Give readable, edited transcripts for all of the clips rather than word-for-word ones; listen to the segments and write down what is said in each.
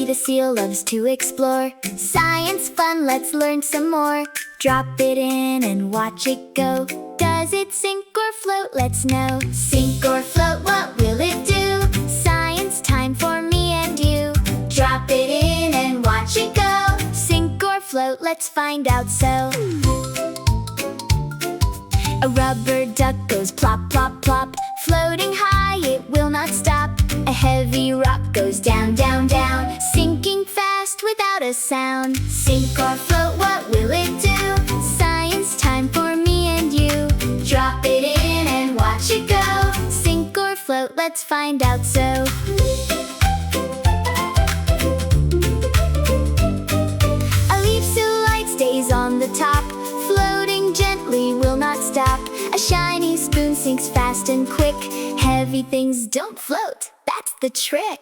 the seal loves to explore. Science fun, let's learn some more. Drop it in and watch it go. Does it sink or float? Let's know. Sink or float, what will it do? Science time for me and you. Drop it in and watch it go. Sink or float, let's find out so. A rubber duck goes plop, plop, plop. Floating high, it will not stop. A heavy rock goes down, down, down. Sinking fast without a sound. Sink or float, what will it do? Science time for me and you. Drop it in and watch it go. Sink or float, let's find out so. A leaf so light stays on the top. Floating gently, will not stop. A shiny spoon sinks fast and quick. Heavy things don't float, that's the trick.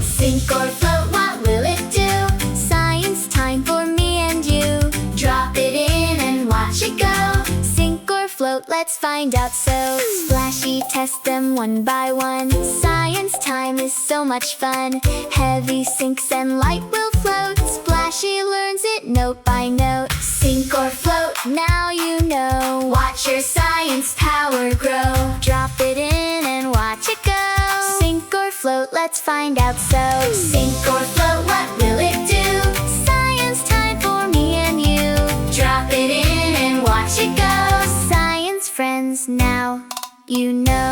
Sink or float, what will it do? Science time for me and you. Drop it in and watch it go. Sink or float, let's find out so. Splashy tests them one by one. Science time is so much fun. Heavy sinks and light will float. Splashy learns it note by note. Sink or float, now you know. Watch your science power grow. Drop it in and watch it go. Sink or float, let's find out so. Sink or float, what will it do? Science time for me and you. Drop it in and watch it go. Science friends, now you know.